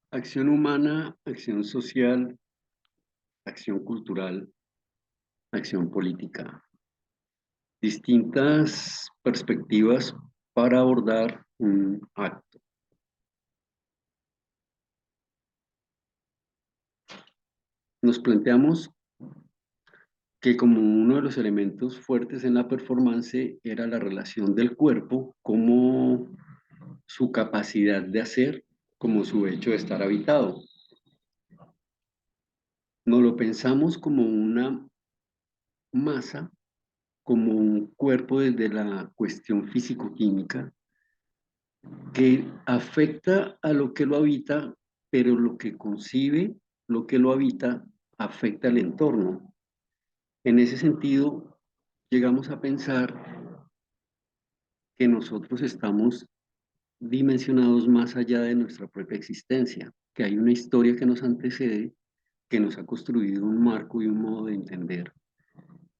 Acción humana, acción social, acción cultural, acción política. Distintas perspectivas para abordar un acto. Nos planteamos que como uno de los elementos fuertes en la performance era la relación del cuerpo como su capacidad de hacer, como su hecho de estar habitado. No lo pensamos como una masa, como un cuerpo desde la cuestión físico-química, que afecta a lo que lo habita, pero lo que concibe, lo que lo habita, afecta al entorno. En ese sentido, llegamos a pensar que nosotros estamos dimensionados más allá de nuestra propia existencia, que hay una historia que nos antecede, que nos ha construido un marco y un modo de entender,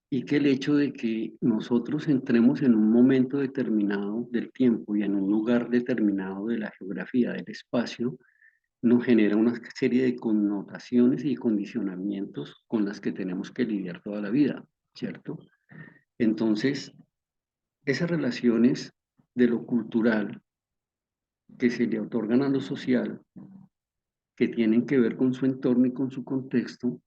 y que el hecho de que nosotros entremos en un momento determinado del tiempo y en un lugar determinado de la geografía del espacio, nos genera una serie de connotaciones y condicionamientos con las que tenemos que lidiar toda la vida, ¿cierto? Entonces, esas relaciones de lo cultural que se le otorgan a lo social, que tienen que ver con su entorno y con su contexto,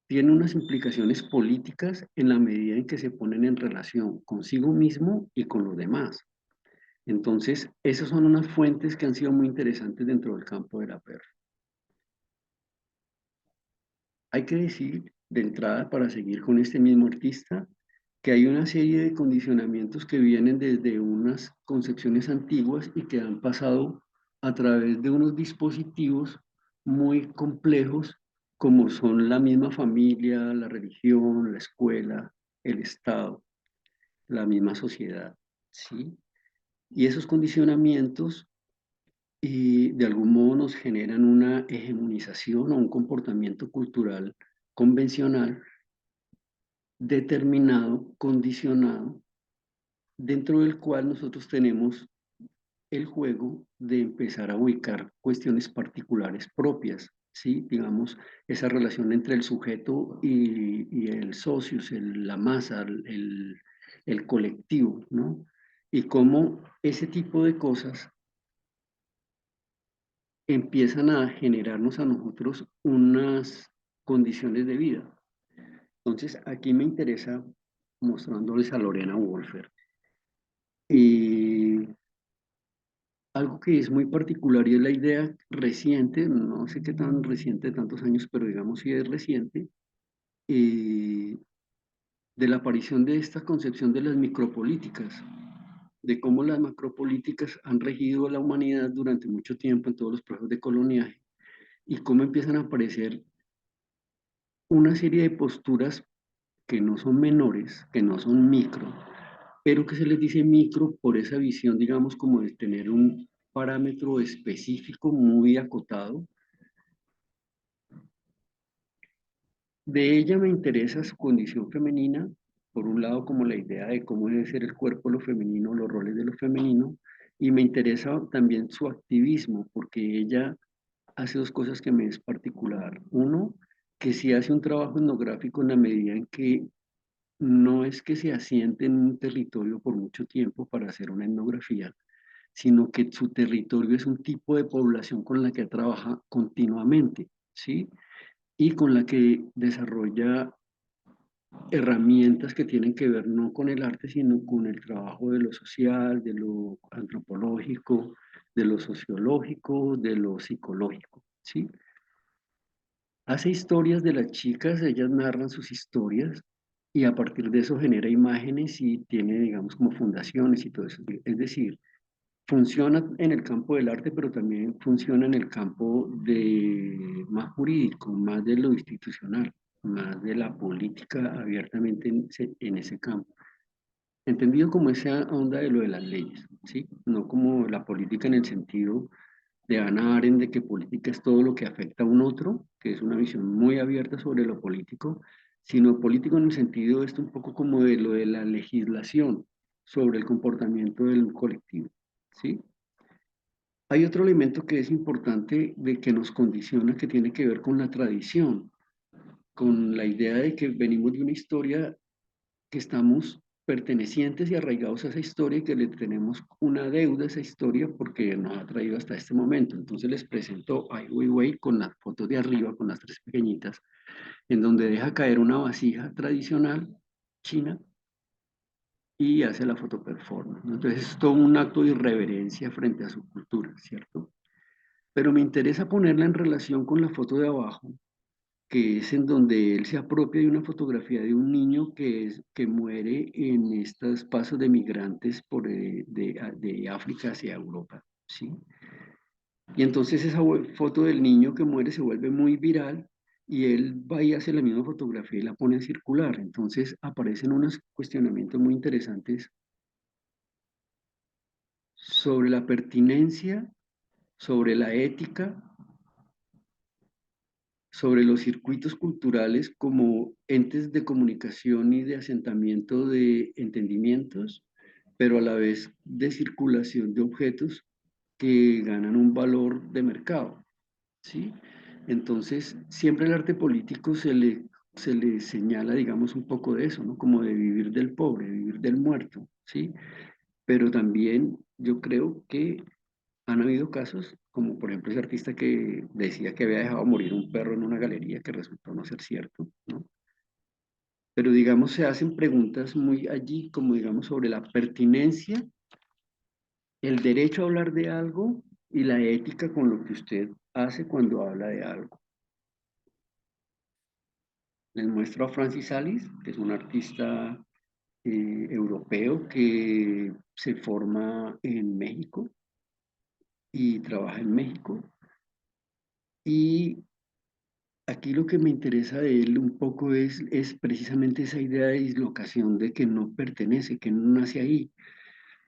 tienen unas implicaciones políticas en la medida en que se ponen en relación consigo mismo y con los demás. Entonces, esas son unas fuentes que han sido muy interesantes dentro del campo de la PER. Hay que decir de entrada, para seguir con este mismo artista, que hay una serie de condicionamientos que vienen desde unas concepciones antiguas y que han pasado a través de unos dispositivos muy complejos, como son la misma familia, la religión, la escuela, el Estado, la misma sociedad, ¿sí? Y esos condicionamientos de algún modo nos generan una hegemonización o un comportamiento cultural convencional determinado, condicionado, dentro del cual nosotros tenemos el juego de empezar a ubicar cuestiones particulares propias, ¿sí? Digamos, esa relación entre el sujeto y el socius, la masa, el colectivo, ¿no? Y cómo ese tipo de cosas empiezan a generarnos a nosotros unas condiciones de vida. Entonces, aquí me interesa mostrándoles a Lorena Wolfer. Y algo que es muy particular y es la idea reciente, no sé qué tan reciente, tantos años, pero digamos si es reciente, eh, de la aparición de esta concepción de las micropolíticas, de cómo las macropolíticas han regido a la humanidad durante mucho tiempo en todos los procesos de coloniaje y cómo empiezan a aparecer una serie de posturas que no son menores, que no son micro, pero que se les dice micro por esa visión, digamos, como de tener un parámetro específico muy acotado. De ella me interesa su condición femenina, por un lado como la idea de cómo debe ser el cuerpo lo femenino, los roles de lo femenino, y me interesa también su activismo, porque ella hace dos cosas que me es particular. Uno, que sí hace un trabajo etnográfico en la medida en que no es que se asiente en un territorio por mucho tiempo para hacer una etnografía, sino que su territorio es un tipo de población con la que trabaja continuamente, ¿sí? Y con la que desarrolla herramientas que tienen que ver no con el arte, sino con el trabajo de lo social, de lo antropológico, de lo sociológico, de lo psicológico, ¿sí? Hace historias de las chicas, ellas narran sus historias y a partir de eso genera imágenes y tiene, digamos, como fundaciones y todo eso. Es decir, funciona en el campo del arte, pero también funciona en el campo de más jurídico, más de lo institucional, más de la política abiertamente en ese campo. Entendido como esa onda de lo de las leyes, ¿sí? No como la política en el sentido de Hannah Arendt de que política es todo lo que afecta a un otro, que es una visión muy abierta sobre lo político, sino político en el sentido esto un poco como de lo de la legislación sobre el comportamiento del colectivo, ¿sí? Hay otro elemento que es importante de que nos condiciona, que tiene que ver con la tradición, con la idea de que venimos de una historia, que estamos pertenecientes y arraigados a esa historia y que le tenemos una deuda a esa historia porque nos ha traído hasta este momento. Entonces les presento a Ai Weiwei con las fotos de arriba, con las tres pequeñitas, en donde deja caer una vasija tradicional china y hace la foto performance, ¿no? Entonces es todo un acto de irreverencia frente a su cultura, ¿cierto? Pero me interesa ponerla en relación con la foto de abajo, que es en donde él se apropia de una fotografía de un niño que muere en estos pasos de migrantes de África hacia Europa, ¿sí? Y entonces esa foto del niño que muere se vuelve muy viral y él va y hace la misma fotografía y la pone en circular. Entonces aparecen unos cuestionamientos muy interesantes sobre la pertinencia, sobre la ética, sobre los circuitos culturales como entes de comunicación y de asentamiento de entendimientos, pero a la vez de circulación de objetos que ganan un valor de mercado, ¿sí? Entonces, siempre el arte político se le señala, digamos, un poco de eso, ¿no? Como de vivir del pobre, vivir del muerto, ¿sí? Pero también yo creo que han habido casos, como por ejemplo ese artista que decía que había dejado morir un perro en una galería, que resultó no ser cierto, ¿no? Pero digamos, se hacen preguntas muy allí, como digamos, sobre la pertinencia, el derecho a hablar de algo y la ética con lo que usted hace cuando habla de algo. Les muestro a Francis Alice, que es un artista europeo que se forma en México y trabaja en México. Y aquí lo que me interesa de él un poco es precisamente esa idea de dislocación, de que no pertenece, que no nace ahí,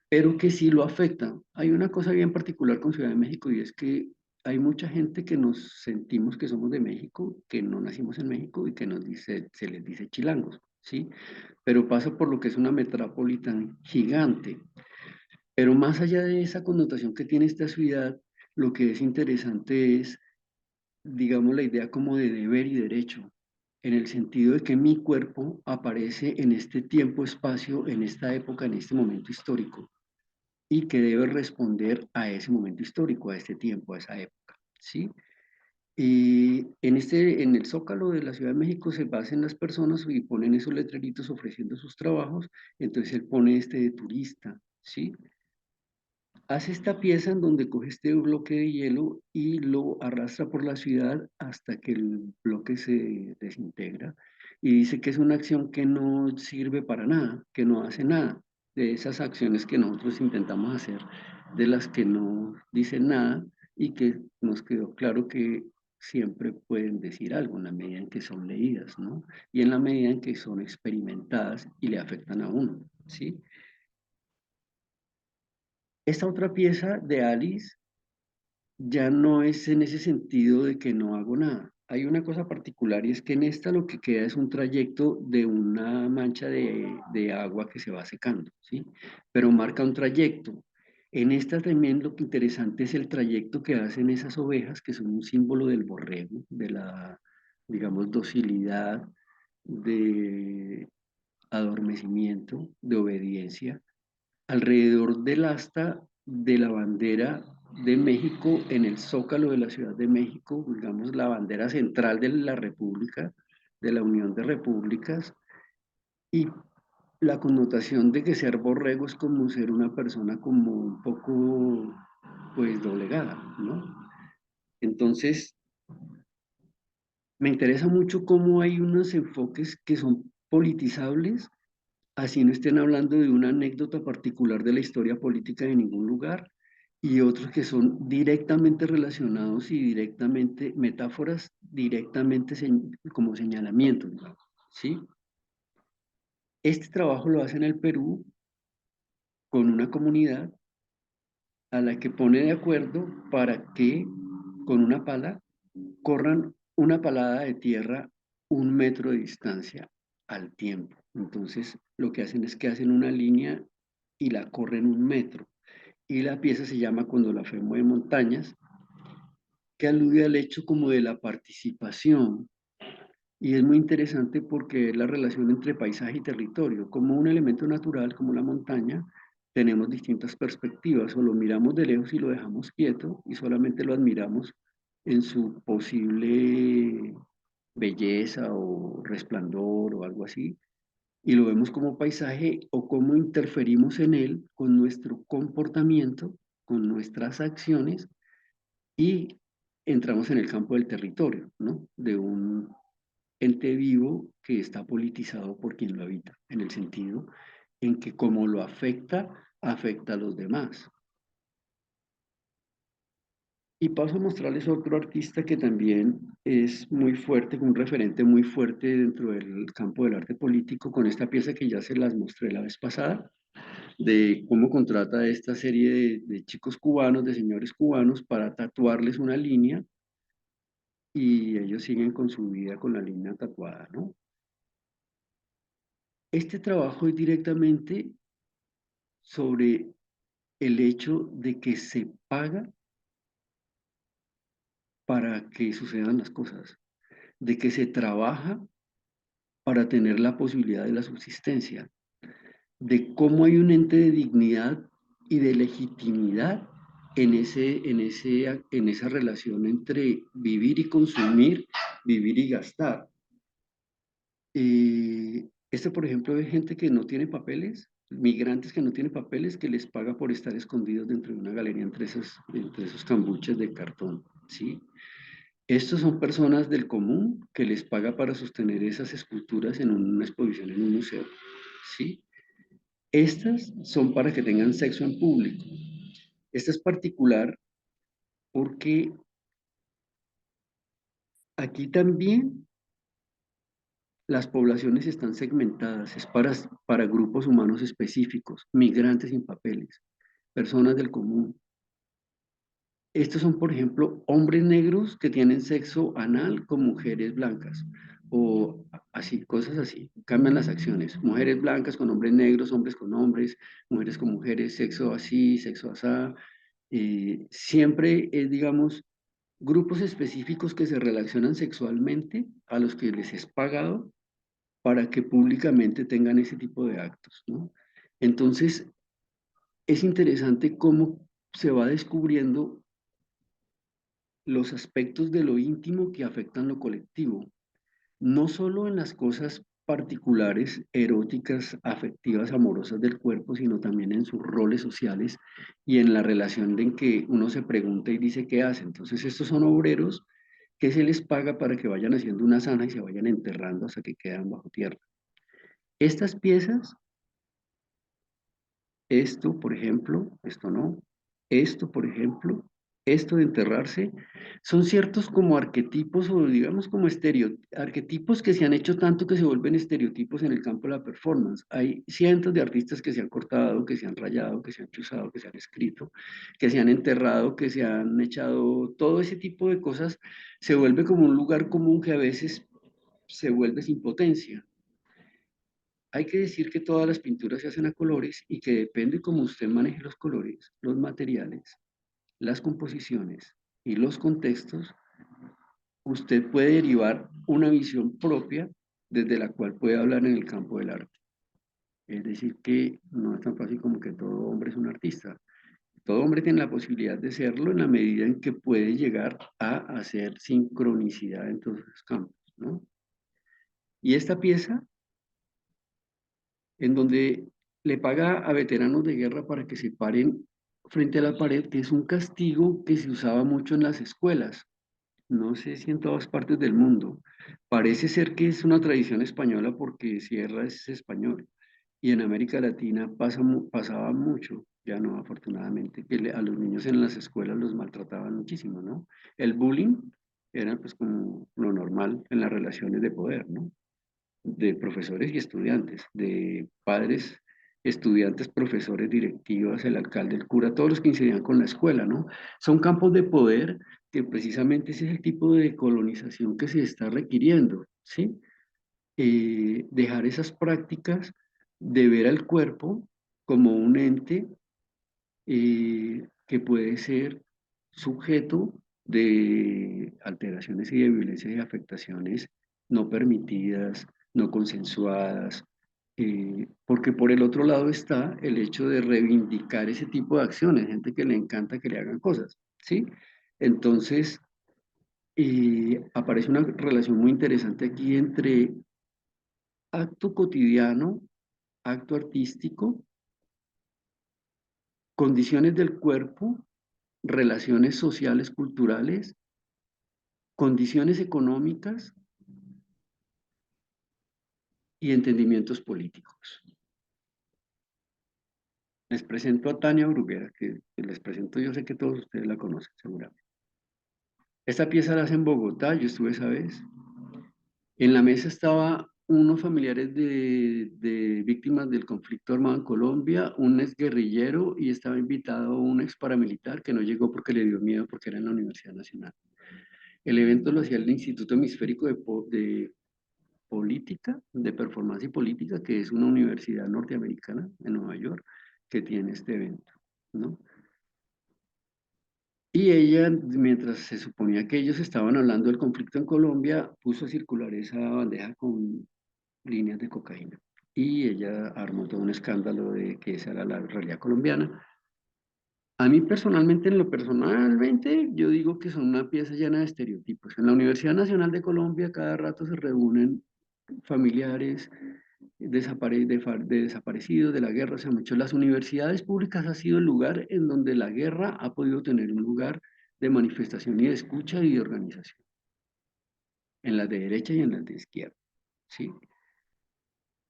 pero que sí lo afecta. Hay una cosa bien particular con Ciudad de México y es que hay mucha gente que nos sentimos que somos de México, que no nacimos en México y que nos dice, se les dice chilangos, ¿sí? Pero pasa por lo que es una metrópoli tan gigante. Pero más allá de esa connotación que tiene esta ciudad, lo que es interesante es, digamos, la idea como de deber y derecho, en el sentido de que mi cuerpo aparece en este tiempo, espacio, en esta época, en este momento histórico, y que debe responder a ese momento histórico, a este tiempo, a esa época, ¿sí? Y en el Zócalo de la Ciudad de México se basan las personas y ponen esos letreritos ofreciendo sus trabajos, entonces él pone este de turista, ¿sí? Hace esta pieza en donde coge este bloque de hielo y lo arrastra por la ciudad hasta que el bloque se desintegra. Y dice que es una acción que no sirve para nada, que no hace nada. De esas acciones que nosotros intentamos hacer, de las que no dicen nada y que nos quedó claro que siempre pueden decir algo en la medida en que son leídas, ¿no? Y en la medida en que son experimentadas y le afectan a uno, ¿sí? Esta otra pieza de Alice ya no es en ese sentido de que no hago nada. Hay una cosa particular y es que en esta lo que queda es un trayecto de una mancha de agua que se va secando, ¿sí? Pero marca un trayecto. En esta también lo que interesante es el trayecto que hacen esas ovejas, que son un símbolo del borrego, de la, digamos, docilidad, de adormecimiento, de obediencia alrededor del asta de la bandera de México en el zócalo de la Ciudad de México, digamos la bandera central de la República, de la Unión de Repúblicas, y la connotación de que ser borrego es como ser una persona como un poco, pues, doblegada, ¿no? Entonces, me interesa mucho cómo hay unos enfoques que son politizables, así no estén hablando de una anécdota particular de la historia política de ningún lugar, y otros que son directamente relacionados y directamente metáforas, directamente como señalamientos, digamos, ¿sí? Este trabajo lo hace en el Perú con una comunidad a la que pone de acuerdo para que con una pala corran una palada de tierra 1 metro de distancia al tiempo. Entonces, lo que hacen es que hacen una línea y la corren 1 metro. y la pieza se llama Cuando la fe mueve montañas, que alude al hecho como de la participación. Y es muy interesante porque es la relación entre paisaje y territorio. Como un elemento natural, como la montaña, tenemos distintas perspectivas. O lo miramos de lejos y lo dejamos quieto y solamente lo admiramos en su posible belleza o resplandor o algo así. Y lo vemos como paisaje o cómo interferimos en él con nuestro comportamiento, con nuestras acciones y entramos en el campo del territorio, ¿no? De un ente vivo que está politizado por quien lo habita, en el sentido en que como lo afecta, afecta a los demás. Y paso a mostrarles otro artista que también es muy fuerte, un referente muy fuerte dentro del campo del arte político, con esta pieza que ya se las mostré la vez pasada, de cómo contrata a esta serie de chicos cubanos, de señores cubanos, para tatuarles una línea y ellos siguen con su vida con la línea tatuada, ¿no? Este trabajo es directamente sobre el hecho de que se paga para que sucedan las cosas, de que se trabaja para tener la posibilidad de la subsistencia, de cómo hay un ente de dignidad y de legitimidad en esa relación entre vivir y consumir, vivir y gastar. Por ejemplo, es gente que no tiene papeles, migrantes que no tienen papeles, que les paga por estar escondidos dentro de una galería entre esos cambuches de cartón, ¿sí? Estos son personas del común que les paga para sostener esas esculturas en una exposición en un museo, ¿sí? Estas son para que tengan sexo en público. Esta es particular porque aquí también las poblaciones están segmentadas, es para grupos humanos específicos, migrantes sin papeles, personas del común. Estos son, por ejemplo, hombres negros que tienen sexo anal con mujeres blancas, o así, cosas así. Cambian las acciones. Mujeres blancas con hombres negros, hombres con hombres, mujeres con mujeres, sexo así, sexo asá. Siempre es, digamos, grupos específicos que se relacionan sexualmente a los que les es pagado para que públicamente tengan ese tipo de actos, ¿no? Entonces, es interesante cómo se va descubriendo los aspectos de lo íntimo que afectan lo colectivo, no solo en las cosas particulares, eróticas, afectivas, amorosas del cuerpo, sino también en sus roles sociales y en la relación en que uno se pregunta y dice qué hace. Entonces, estos son obreros que se les paga para que vayan haciendo una zanja y se vayan enterrando hasta que quedan bajo tierra. Estas piezas, esto, por ejemplo, esto no, esto, por ejemplo, esto de enterrarse, son ciertos como arquetipos o digamos como arquetipos que se han hecho tanto que se vuelven estereotipos en el campo de la performance. Hay cientos de artistas que se han cortado, que se han rayado, que se han chuzado, que se han escrito, que se han enterrado, que se han echado, todo ese tipo de cosas se vuelve como un lugar común que a veces se vuelve sin potencia. Hay que decir que todas las pinturas se hacen a colores y que depende cómo usted maneje los colores, los materiales, las composiciones y los contextos, usted puede derivar una visión propia desde la cual puede hablar en el campo del arte. Es decir, que no es tan fácil como que todo hombre es un artista. Todo hombre tiene la posibilidad de serlo en la medida en que puede llegar a hacer sincronicidad en todos los campos, ¿no? Y esta pieza en donde le paga a veteranos de guerra para que se paren frente a la pared, que es un castigo que se usaba mucho en las escuelas. No sé si en todas partes del mundo. Parece ser que es una tradición española porque Sierra es español. Y en América Latina pasaba mucho, ya no, afortunadamente, que a los niños en las escuelas los maltrataban muchísimo, ¿no? El bullying era pues como lo normal en las relaciones de poder, ¿no? De profesores y estudiantes, de padres, estudiantes, profesores, directivas, el alcalde, el cura, todos los que incidían con la escuela, ¿no? Son campos de poder que precisamente ese es el tipo de colonización que se está requiriendo, ¿sí? Dejar esas prácticas de ver al cuerpo como un ente que puede ser sujeto de alteraciones y de violencia y afectaciones no permitidas, no consensuadas, porque por el otro lado está el hecho de reivindicar ese tipo de acciones, gente que le encanta que le hagan cosas, ¿sí? Entonces, aparece una relación muy interesante aquí entre acto cotidiano, acto artístico, condiciones del cuerpo, relaciones sociales, culturales, condiciones económicas y entendimientos políticos. Les presento a Tania Bruguera, que les presento, yo sé que todos ustedes la conocen seguramente. Esta pieza la hace en Bogotá, yo estuve esa vez. En la mesa estaba unos familiares de víctimas del conflicto armado en Colombia, un exguerrillero y estaba invitado un ex paramilitar que no llegó porque le dio miedo porque era en la Universidad Nacional. El evento lo hacía el Instituto Hemisférico de Política, de Performance y Política, que es una universidad norteamericana en Nueva York que tiene este evento, ¿no? Y ella, mientras se suponía que ellos estaban hablando del conflicto en Colombia, puso a circular esa bandeja con líneas de cocaína. Y ella armó todo un escándalo de que esa era la realidad colombiana. A mí personalmente, personalmente, yo digo que son una pieza llena de estereotipos. En la Universidad Nacional de Colombia cada rato se reúnen familiares de desaparecidos de la guerra. O sea, mucho las universidades públicas ha sido el lugar en donde la guerra ha podido tener un lugar de manifestación y de escucha y de organización, en las de derecha y en las de izquierda, ¿sí?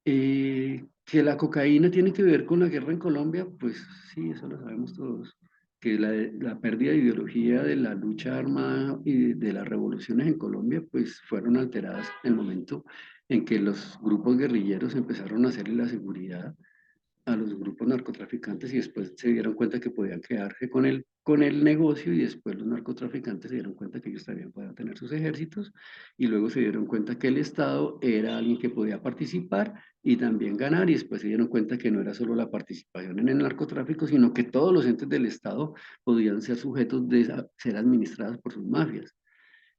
Que la cocaína tiene que ver con la guerra en Colombia, pues sí, eso lo sabemos todos. Que la pérdida de ideología de la lucha armada y de las revoluciones en Colombia, pues fueron alteradas en el momento en que los grupos guerrilleros empezaron a hacerle la seguridad a los grupos narcotraficantes y después se dieron cuenta que podían quedarse con el negocio y después los narcotraficantes se dieron cuenta que ellos también podían tener sus ejércitos y luego se dieron cuenta que el Estado era alguien que podía participar y también ganar y después se dieron cuenta que no era solo la participación en el narcotráfico, sino que todos los entes del Estado podían ser sujetos de ser administrados por sus mafias.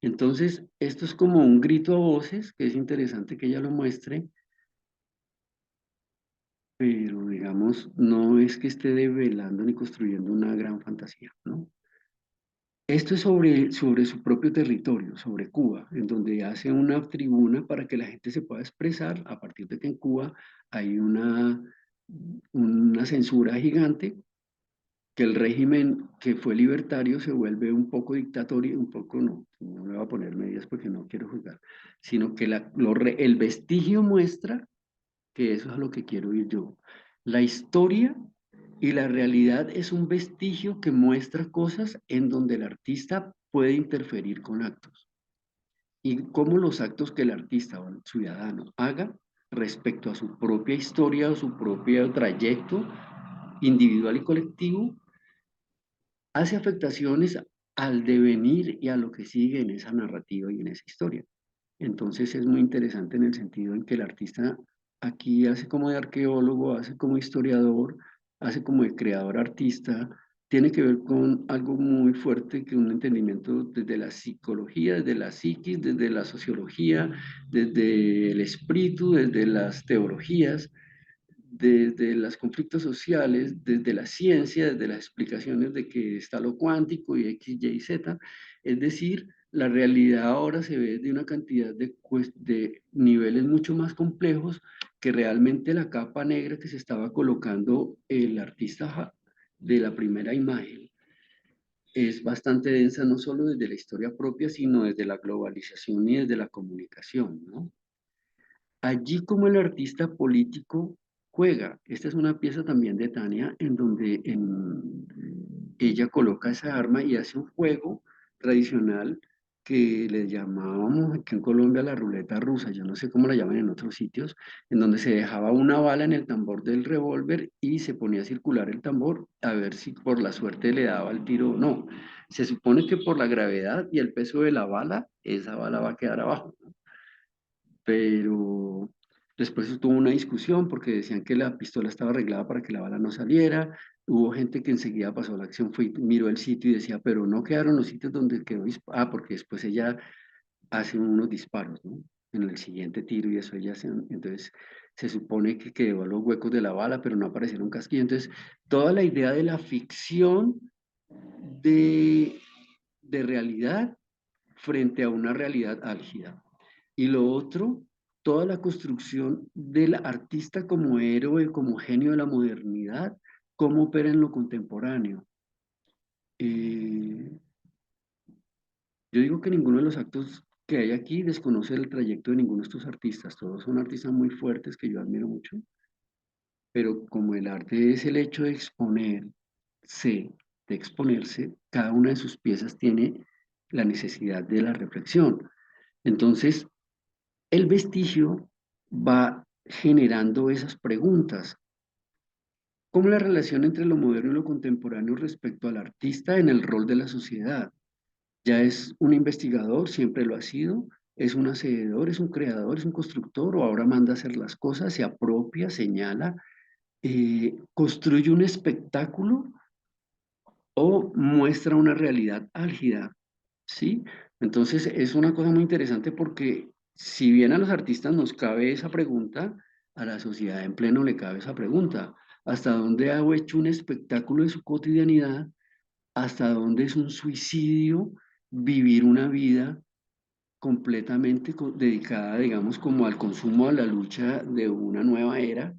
Entonces, esto es como un grito a voces, que es interesante que ella lo muestre, pero digamos, no es que esté develando ni construyendo una gran fantasía, ¿no? Esto es sobre su propio territorio, sobre Cuba, en donde hace una tribuna para que la gente se pueda expresar a partir de que en Cuba hay una censura gigante, que el régimen que fue libertario se vuelve un poco dictatorio, un poco no, no me voy a poner medidas porque no quiero juzgar, sino que el vestigio muestra que eso es a lo que quiero ir yo. La historia y la realidad es un vestigio que muestra cosas en donde el artista puede interferir con actos y cómo los actos que el artista o el ciudadano haga respecto a su propia historia o su propio trayecto individual y colectivo hace afectaciones al devenir y a lo que sigue en esa narrativa y en esa historia. Entonces es muy interesante en el sentido en que el artista aquí hace como de arqueólogo, hace como historiador, hace como de creador artista, tiene que ver con algo muy fuerte, que un entendimiento desde la psicología, desde la psiquis, desde la sociología, desde el espíritu, desde las teologías, desde los conflictos sociales, desde la ciencia, desde las explicaciones de que está lo cuántico y X, Y, Z. Es decir, la realidad ahora se ve de una cantidad de niveles mucho más complejos que realmente la capa negra que se estaba colocando el artista de la primera imagen es bastante densa, no solo desde la historia propia, sino desde la globalización y desde la comunicación, ¿no? Allí como el artista político juega. Esta es una pieza también de Tania en donde ella coloca esa arma y hace un juego tradicional que le llamábamos aquí en Colombia la ruleta rusa, yo no sé cómo la llaman en otros sitios, en donde se dejaba una bala en el tambor del revólver y se ponía a circular el tambor a ver si por la suerte le daba el tiro o no. Se supone que por la gravedad y el peso de la bala, esa bala va a quedar abajo, pero después tuvo una discusión porque decían que la pistola estaba arreglada para que la bala no saliera, hubo gente que enseguida pasó a la acción, fue y miró el sitio y decía, pero no quedaron los sitios donde quedó porque después ella hace unos disparos, ¿no? En el siguiente tiro y eso ella hace, entonces se supone que quedó los huecos de la bala, pero no aparecieron casquillos. Entonces, toda la idea de la ficción de, de realidad frente a una realidad álgida. Y lo otro, toda la construcción del artista como héroe, como genio de la modernidad, cómo opera en lo contemporáneo. Eh, yo digo que ninguno de los actos que hay aquí desconoce el trayecto de ninguno de estos artistas. Todos son artistas muy fuertes que yo admiro mucho, pero como el arte es el hecho de exponerse, cada una de sus piezas tiene la necesidad de la reflexión. Entonces, el vestigio va generando esas preguntas. ¿Cómo la relación entre lo moderno y lo contemporáneo respecto al artista en el rol de la sociedad? Ya es un investigador, siempre lo ha sido, es un hacedor, es un creador, es un constructor, o ahora manda a hacer las cosas, se apropia, señala, construye un espectáculo o muestra una realidad álgida, ¿sí? Entonces es una cosa muy interesante porque si bien a los artistas nos cabe esa pregunta, a la sociedad en pleno le cabe esa pregunta. ¿Hasta dónde ha hecho un espectáculo de su cotidianidad? ¿Hasta dónde es un suicidio vivir una vida completamente dedicada, digamos, como al consumo, a la lucha de una nueva era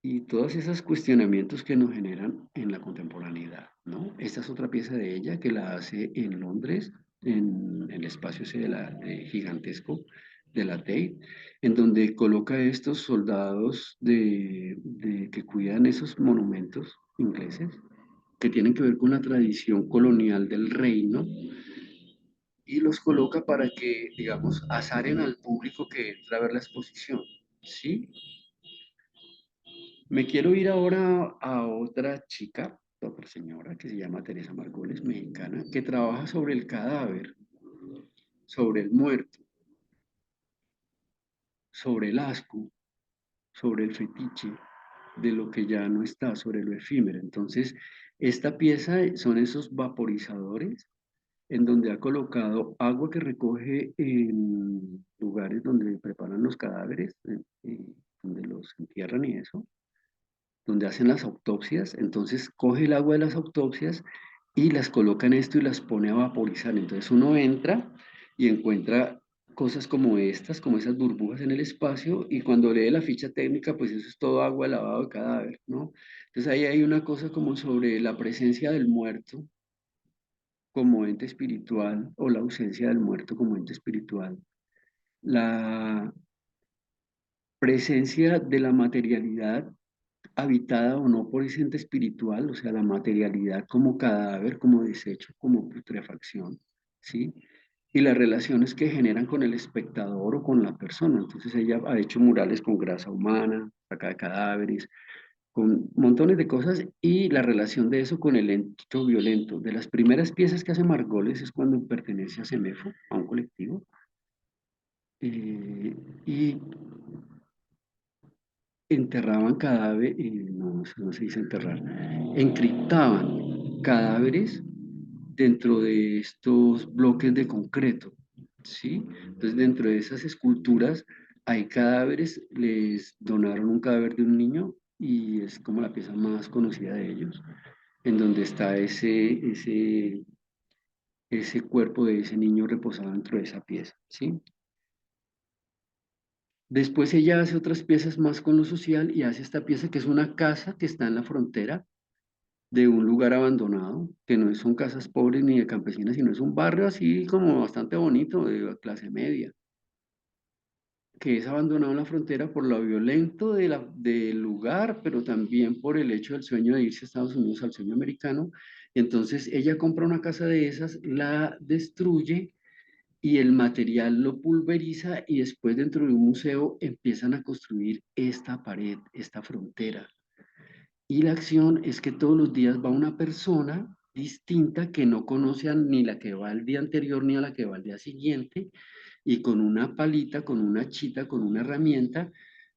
y todos esos cuestionamientos que nos generan en la contemporaneidad, ¿no? Esta es otra pieza de ella que la hace en Londres, en el espacio ese gigantesco de la Tate, en donde coloca estos soldados que cuidan esos monumentos ingleses que tienen que ver con la tradición colonial del reino y los coloca para que, digamos, azaren al público que entra a ver la exposición, ¿sí? Me quiero ir ahora a otra chica, otra señora que se llama Teresa Margoles, mexicana, que trabaja sobre el cadáver, sobre el muerto, sobre el asco, sobre el fetiche de lo que ya no está, sobre lo efímero. Entonces, esta pieza son esos vaporizadores en donde ha colocado agua que recoge en lugares donde preparan los cadáveres, donde los entierran y eso, donde hacen las autopsias, entonces coge el agua de las autopsias y las coloca en esto y las pone a vaporizar. Entonces uno entra y encuentra cosas como estas, como esas burbujas en el espacio, y cuando lee la ficha técnica, pues eso es todo agua de lavado de cadáver, ¿no? Entonces ahí hay una cosa como sobre la presencia del muerto como ente espiritual o la ausencia del muerto como ente espiritual. La presencia de la materialidad habitada o no por ese ente espiritual, o sea, la materialidad como cadáver, como desecho, como putrefacción, ¿sí? Y las relaciones que generan con el espectador o con la persona. Entonces ella ha hecho murales con grasa humana, saca de cadáveres, con montones de cosas y la relación de eso con el ente violento. De las primeras piezas que hace Margoles es cuando pertenece a CEMEFO, a un colectivo, y enterraban cadáveres, no, eso no se dice enterrar, encriptaban cadáveres dentro de estos bloques de concreto, ¿sí? Entonces, dentro de esas esculturas hay cadáveres, les donaron un cadáver de un niño y es como la pieza más conocida de ellos, en donde está ese cuerpo de ese niño reposado dentro de esa pieza, ¿sí? Después ella hace otras piezas más con lo social y hace esta pieza que es una casa que está en la frontera de un lugar abandonado, que no son casas pobres ni de campesinas, sino es un barrio así como bastante bonito, de clase media, que es abandonado en la frontera por lo violento del lugar, pero también por el hecho del sueño de irse a Estados Unidos, al sueño americano. Y entonces ella compra una casa de esas, la destruye y el material lo pulveriza y después dentro de un museo empiezan a construir esta pared, esta frontera. Y la acción es que todos los días va una persona distinta que no conoce a ni la que va al día anterior ni a la que va al día siguiente y con una palita, con una chita, con una herramienta,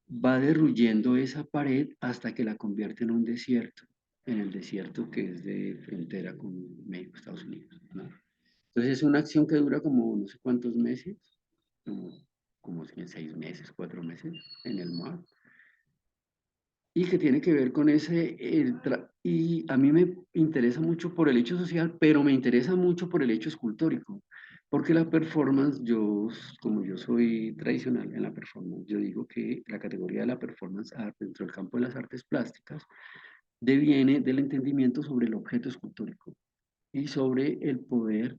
va derruyendo esa pared hasta que la convierte en un desierto. en el desierto que es de frontera con México, Estados Unidos, ¿no? Entonces es una acción que dura como no sé cuántos meses, como, como 6 meses, 4 meses en el mar, y que tiene que ver con ese, y a mí me interesa mucho por el hecho social, pero me interesa mucho por el hecho escultórico, porque la performance, como yo soy tradicional en la performance, yo digo que la categoría de la performance art dentro del campo de las artes plásticas deviene del entendimiento sobre el objeto escultórico y sobre el poder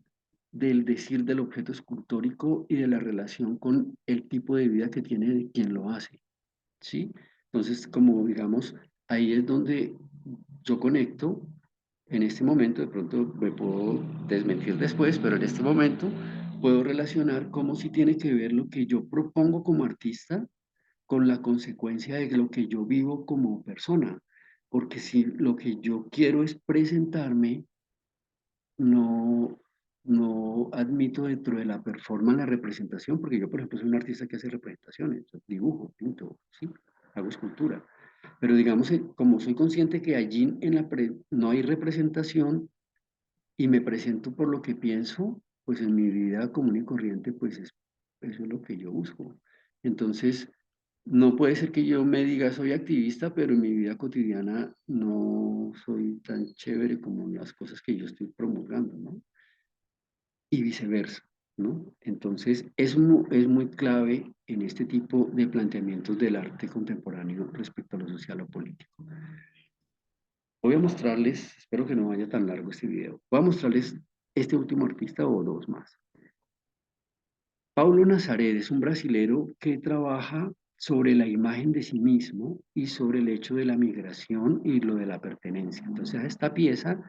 del decir del objeto escultórico y de la relación con el tipo de vida que tiene quien lo hace, ¿sí? Entonces, como digamos, ahí es donde yo conecto, en este momento, de pronto me puedo desmentir después, pero en este momento puedo relacionar cómo si tiene que ver lo que yo propongo como artista con la consecuencia de lo que yo vivo como persona. Porque si lo que yo quiero es presentarme, no, no admito dentro de la performance la representación, porque yo, por ejemplo, soy un artista que hace representaciones, yo dibujo, pinto, ¿sí? Hago escultura. Pero digamos, como soy consciente que allí no hay representación y me presento por lo que pienso, pues en mi vida común y corriente, pues eso es lo que yo busco. Entonces, no puede ser que yo me diga soy activista, pero en mi vida cotidiana no soy tan chévere como las cosas que yo estoy promulgando, ¿no? Y viceversa, ¿no? Entonces, es muy clave en este tipo de planteamientos del arte contemporáneo respecto a lo social o político. Voy a mostrarles, espero que no vaya tan largo este video, voy a mostrarles este último artista o dos más. Paulo Nazaret es un brasilero que trabaja sobre la imagen de sí mismo y sobre el hecho de la migración y lo de la pertenencia. Entonces, esta pieza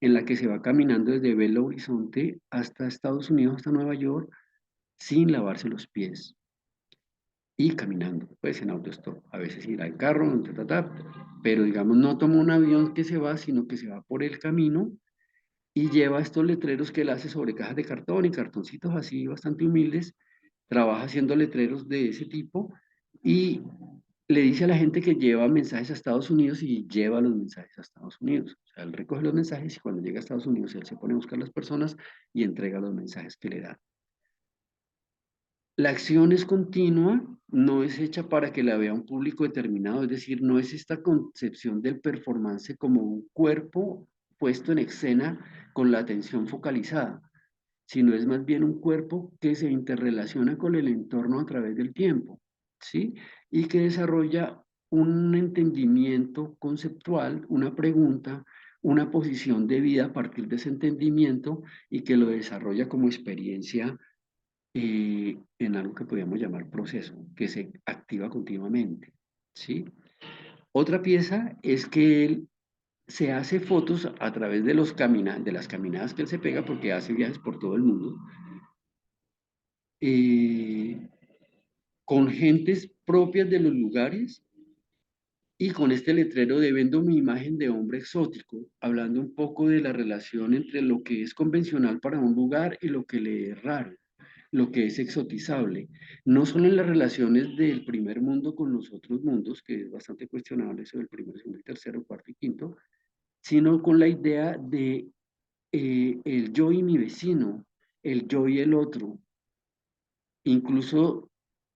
en la que se va caminando desde Belo Horizonte hasta Estados Unidos, hasta Nueva York, sin lavarse los pies y caminando, pues en autostop. A veces irá en carro, pero digamos, no toma un avión que se va, sino que se va por el camino y lleva estos letreros que él hace sobre cajas de cartón y cartoncitos así bastante humildes. Trabaja haciendo letreros de ese tipo y le dice a la gente que lleva mensajes a Estados Unidos y lleva los mensajes a Estados Unidos. O sea, él recoge los mensajes y cuando llega a Estados Unidos él se pone a buscar las personas y entrega los mensajes que le dan. La acción es continua, no es hecha para que la vea un público determinado, es decir, no es esta concepción del performance como un cuerpo puesto en escena con la atención focalizada, sino es más bien un cuerpo que se interrelaciona con el entorno a través del tiempo, ¿sí? Y que desarrolla un entendimiento conceptual, una pregunta, una posición de vida a partir de ese entendimiento y que lo desarrolla como experiencia en algo que podríamos llamar proceso, que se activa continuamente, ¿sí? Otra pieza es que él se hace fotos a través de, de las caminadas que él se pega porque hace viajes por todo el mundo, eh, con gentes propias de los lugares y con este letrero de vendo mi imagen de hombre exótico, hablando un poco de la relación entre lo que es convencional para un lugar y lo que le es raro, lo que es exotizable, no solo en las relaciones del primer mundo con los otros mundos, que es bastante cuestionable eso del primero, segundo, tercero, cuarto y quinto, sino con la idea de el yo y mi vecino, el yo y el otro, incluso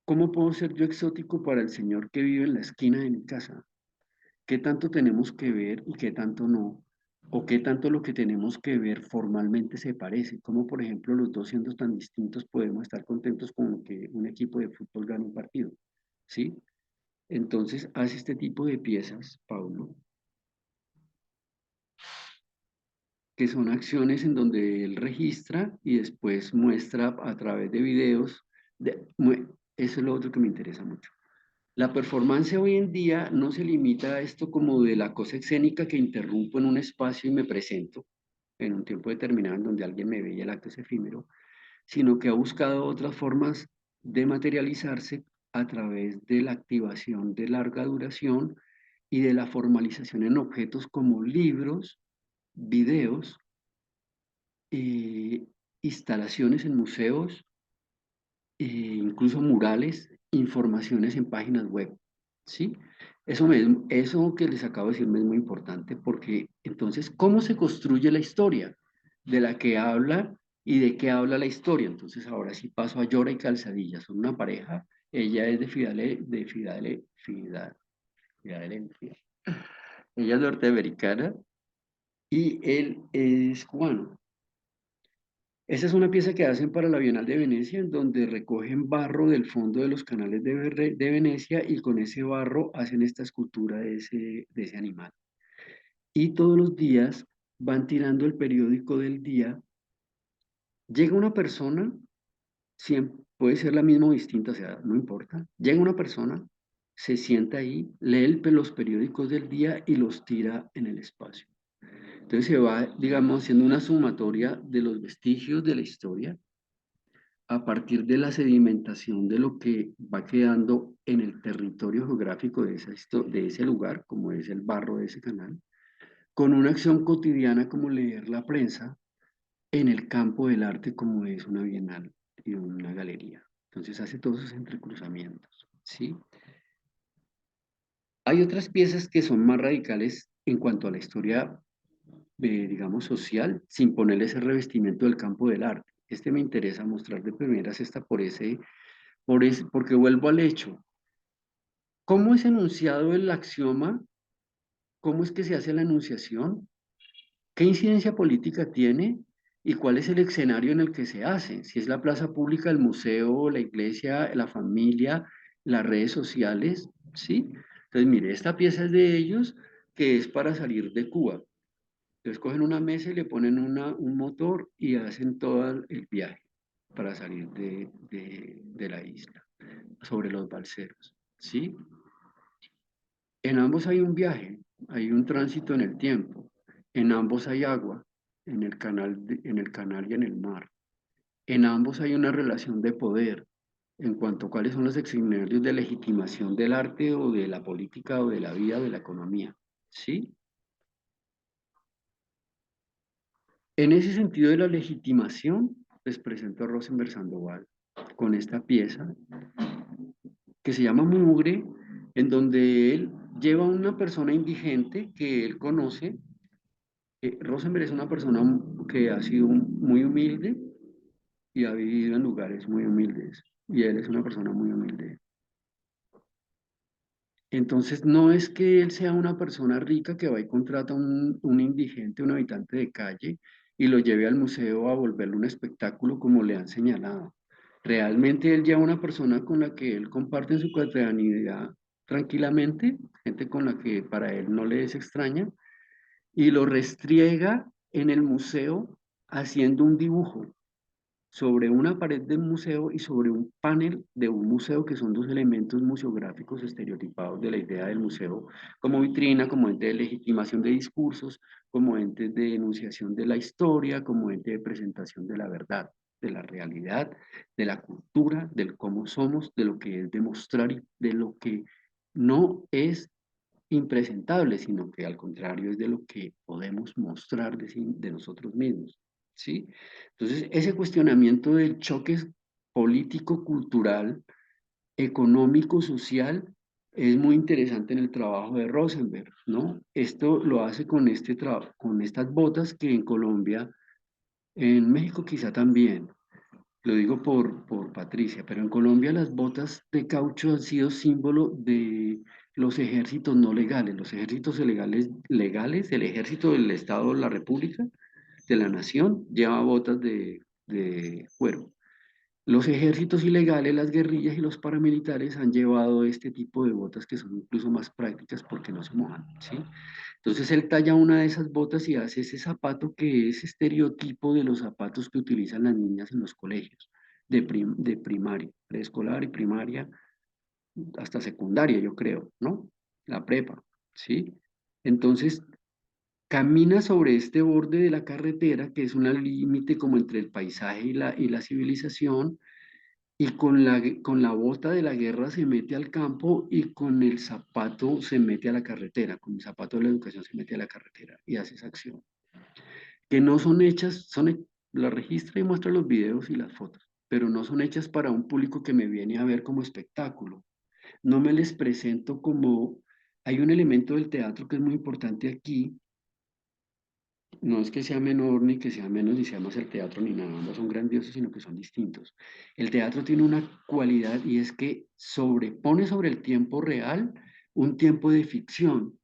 cómo puedo ser yo exótico para el señor que vive en la esquina de mi casa, qué tanto tenemos que ver y qué tanto no, o qué tanto lo que tenemos que ver formalmente se parece, como por ejemplo los dos siendo tan distintos podemos estar contentos con que un equipo de fútbol gane un partido, ¿sí? Entonces hace este tipo de piezas, Paulo, que son acciones en donde él registra y después muestra a través de videos, eso es lo otro que me interesa mucho. La performance hoy en día no se limita a esto como de la cosa escénica que interrumpo en un espacio y me presento en un tiempo determinado en donde alguien me ve y el acto es efímero, sino que ha buscado otras formas de materializarse a través de la activación de larga duración y de la formalización en objetos como libros, videos, eh, instalaciones en museos, incluso murales, informaciones en páginas web. ¿sí? Eso que les acabo de decir me es muy importante porque entonces, ¿cómo se construye la historia de la que habla y de qué habla la historia? Entonces, ahora sí paso a Llora y Calzadilla, son una pareja, ella es Filadelfia, ella es norteamericana y él es cubano. Esa es una pieza que hacen para la Bienal de Venecia, en donde recogen barro del fondo de los canales de Venecia y con ese barro hacen esta escultura de ese animal. Y todos los días van tirando el periódico del día. Llega una persona, puede ser la misma o distinta, o sea, no importa. Llega una persona, se sienta ahí, lee los periódicos del día y los tira en el espacio. Entonces se va, digamos, haciendo una sumatoria de los vestigios de la historia a partir de la sedimentación de lo que va quedando en el territorio geográfico de ese lugar, como es el barro de ese canal, con una acción cotidiana como leer la prensa en el campo del arte como es una bienal y una galería. Entonces hace todos esos entrecruzamientos, ¿sí? Hay otras piezas que son más radicales en cuanto a la historia, digamos, social, sin ponerle ese revestimiento del campo del arte. Este me interesa mostrar de primeras esta porque vuelvo al hecho. ¿Cómo es enunciado el axioma? ¿Cómo es que se hace la enunciación? ¿Qué incidencia política tiene? ¿Y cuál es el escenario en el que se hace? Si es la plaza pública, el museo, la iglesia, la familia, las redes sociales, ¿sí? Entonces, mire, esta pieza es de ellos, que es para salir de Cuba. Entonces cogen una mesa y le ponen un motor y hacen todo el viaje para salir de la isla, sobre los balseros, ¿sí? En ambos hay un viaje, hay un tránsito en el tiempo. En ambos hay agua, en el canal y en el mar. En ambos hay una relación de poder en cuanto a cuáles son los escenarios de legitimación del arte o de la política o de la vida o de la economía. ¿Sí? En ese sentido de la legitimación, les presento a Rosenberg Sandoval con esta pieza que se llama Mugre, en donde él lleva a una persona indigente que él conoce. Rosenberg es una persona que ha sido muy humilde y ha vivido en lugares muy humildes. Y él es una persona muy humilde. Entonces, no es que él sea una persona rica que va y contrata a un indigente, un habitante de calle, y lo lleve al museo a volverle un espectáculo como le han señalado. Realmente él lleva a una persona con la que él comparte en su cotidianidad tranquilamente, gente con la que para él no le es extraña, y lo restriega en el museo haciendo un dibujo sobre una pared del museo y sobre un panel de un museo, que son dos elementos museográficos estereotipados de la idea del museo como vitrina, como ente de legitimación de discursos, como ente de enunciación de la historia, como ente de presentación de la verdad, de la realidad, de la cultura, del cómo somos, de lo que es demostrar y de lo que no es impresentable, sino que al contrario es de lo que podemos mostrar de nosotros mismos, ¿sí? Entonces, ese cuestionamiento del choque político, cultural, económico, social, es muy interesante en el trabajo de Rosenberg, ¿no? Esto lo hace con estas botas que en Colombia, en México quizá también, lo digo por Patricia, pero en Colombia las botas de caucho han sido símbolo de los ejércitos no legales, los ejércitos legales, el ejército del Estado de la República, de la Nación, lleva botas de cuero. Los ejércitos ilegales, las guerrillas y los paramilitares han llevado este tipo de botas que son incluso más prácticas porque no se mojan, ¿sí? Entonces él talla una de esas botas y hace ese zapato que es estereotipo de los zapatos que utilizan las niñas en los colegios, de primaria, preescolar y primaria, hasta secundaria, yo creo, ¿no? La prepa, ¿sí? Entonces camina sobre este borde de la carretera, que es un límite como entre el paisaje y la civilización, y con la bota de la guerra se mete al campo y con el zapato se mete a la carretera, con el zapato de la educación se mete a la carretera y hace esa acción. Que no son hechas, la registra y muestra los videos y las fotos, pero no son hechas para un público que me viene a ver como espectáculo. no me les presento como... Hay un elemento del teatro que es muy importante aquí, no es que sea menor ni que sea menos ni sea más el teatro ni nada, ambos son grandiosos, sino que son distintos. El teatro tiene una cualidad y es que sobrepone sobre el tiempo real un tiempo de ficción,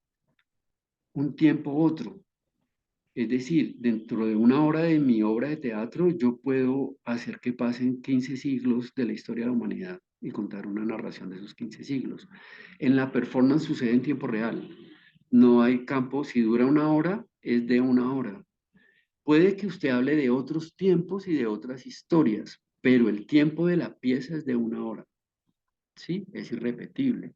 un tiempo otro. Es decir, dentro de una hora de mi obra de teatro, yo puedo hacer que pasen 15 siglos de la historia de la humanidad y contar una narración de esos 15 siglos. En la performance sucede en tiempo real. No hay campo, si dura una hora, es de una hora. Puede que usted hable de otros tiempos y de otras historias, pero el tiempo de la pieza es de una hora, ¿sí? Es irrepetible.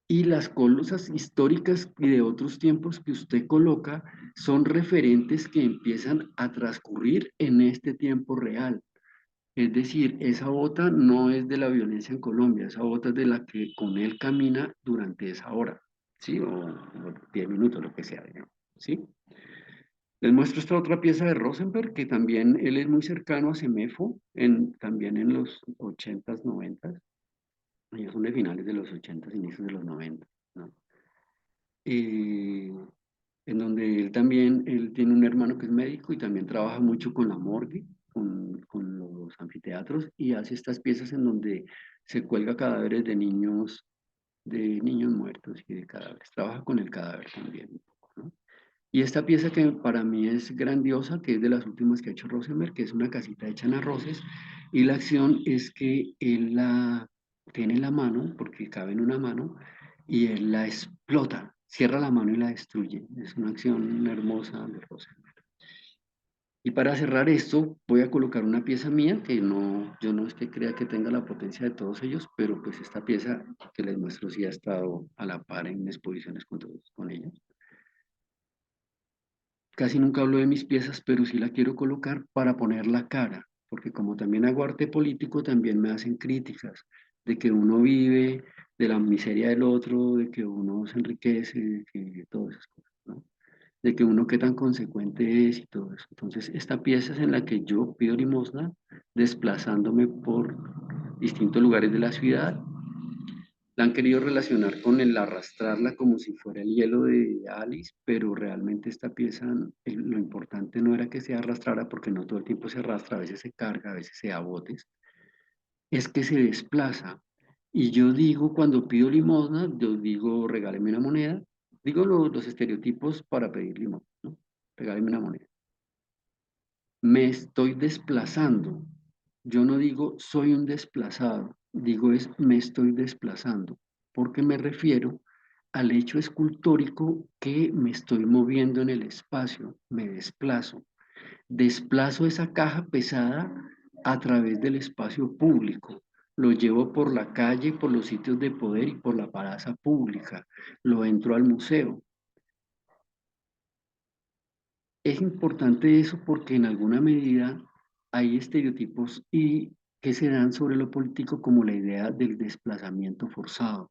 Y las cosas históricas y de otros tiempos que usted coloca son referentes que empiezan a transcurrir en este tiempo real. Es decir, esa bota no es de la violencia en Colombia, esa bota es de la que con él camina durante esa hora, ¿sí? O 10 minutos, lo que sea, digamos, ¿sí? Les muestro esta otra pieza de Rosenberg, que también él es muy cercano a Semefo, también en los 80s, 90s. Ellos son de finales de los 80s, inicios de los 90, ¿no? Eh, en donde él también, él tiene un hermano que es médico y también trabaja mucho con la morgue, con los anfiteatros, y hace estas piezas en donde se cuelga cadáveres de niños muertos y de cadáveres. Trabaja con el cadáver también un poco, ¿no? Y esta pieza que para mí es grandiosa, que es de las últimas que ha hecho Rosenberg, que es una casita hecha en arroces, y la acción es que él la tiene en la mano, porque cabe en una mano, y él la explota, cierra la mano y la destruye. Es una acción hermosa de Rosenberg. Y para cerrar esto, voy a colocar una pieza mía, que no, yo no es que crea que tenga la potencia de todos ellos, pero pues esta pieza que les muestro sí ha estado a la par en exposiciones con todos, con ellos. Casi nunca hablo de mis piezas, pero sí la quiero colocar para poner la cara, porque como también hago arte político, también me hacen críticas de que uno vive de la miseria del otro, de que uno se enriquece, de que todas esas cosas, ¿no? De que uno qué tan consecuente es y todo eso. Entonces, esta pieza es en la que yo pido limosna, desplazándome por distintos lugares de la ciudad. La han querido relacionar con el arrastrarla como si fuera el hielo de Alice, pero realmente esta pieza, lo importante no era que se arrastrara, porque no todo el tiempo se arrastra, a veces se carga, a veces se da botes, es que se desplaza. Y yo digo, cuando pido limosna, yo digo, regáleme una moneda, digo los estereotipos para pedir limosna, ¿no? Regáleme una moneda. Me estoy desplazando. Yo no digo soy un desplazado, digo es me estoy desplazando, porque me refiero al hecho escultórico que me estoy moviendo en el espacio, me desplazo. Desplazo esa caja pesada a través del espacio público. Lo llevo por la calle, por los sitios de poder y por la plaza pública. Lo entro al museo. Es importante eso porque en alguna medida hay estereotipos y que se dan sobre lo político como la idea del desplazamiento forzado,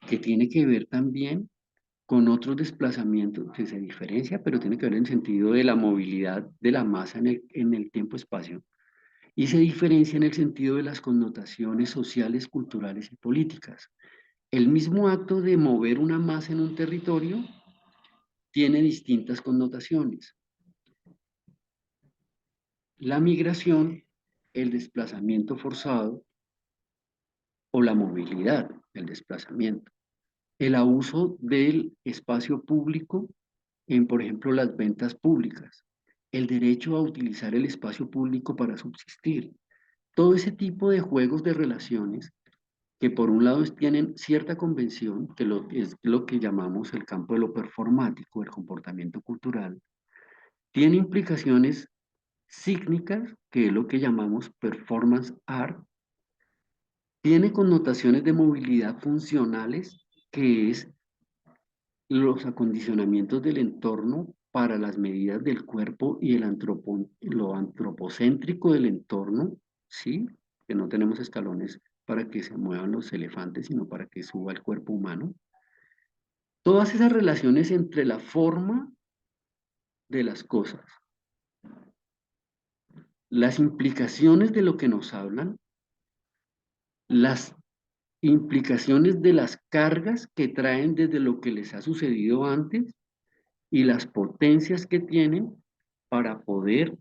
que tiene que ver también con otros desplazamientos que se diferencia, pero tiene que ver en el sentido de la movilidad de la masa en el tiempo-espacio y se diferencia en el sentido de las connotaciones sociales, culturales y políticas. El mismo acto de mover una masa en un territorio tiene distintas connotaciones. La migración, el desplazamiento forzado o la movilidad, el desplazamiento. El abuso del espacio público en, por ejemplo, las ventas públicas. El derecho a utilizar el espacio público para subsistir. Todo ese tipo de juegos de relaciones que por un lado tienen cierta convención, que es lo que llamamos el campo de lo performático, el comportamiento cultural, tiene implicaciones cíclicas, que es lo que llamamos performance art, tiene connotaciones de movilidad funcionales, que es los acondicionamientos del entorno para las medidas del cuerpo y lo antropocéntrico del entorno, ¿sí? Que no tenemos escalones para que se muevan los elefantes, sino para que suba el cuerpo humano. Todas esas relaciones entre la forma de las cosas, las implicaciones de lo que nos hablan, las implicaciones de las cargas que traen desde lo que les ha sucedido antes y las potencias que tienen para poder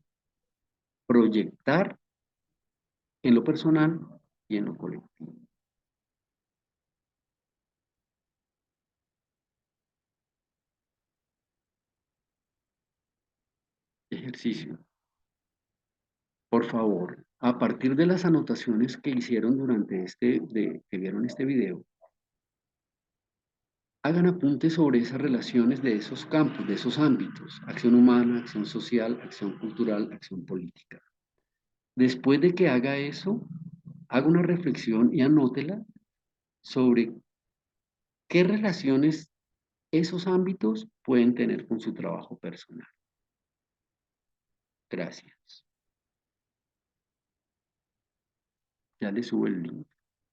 proyectar en lo personal y en lo colectivo. Ejercicio. Por favor, a partir de las anotaciones que hicieron durante que vieron este video, hagan apuntes sobre esas relaciones de esos campos, de esos ámbitos, acción humana, acción social, acción cultural, acción política. Después de que haga eso, haga una reflexión y anótela sobre qué relaciones esos ámbitos pueden tener con su trabajo personal. Gracias. Ya le subo el link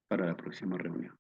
para la próxima reunión.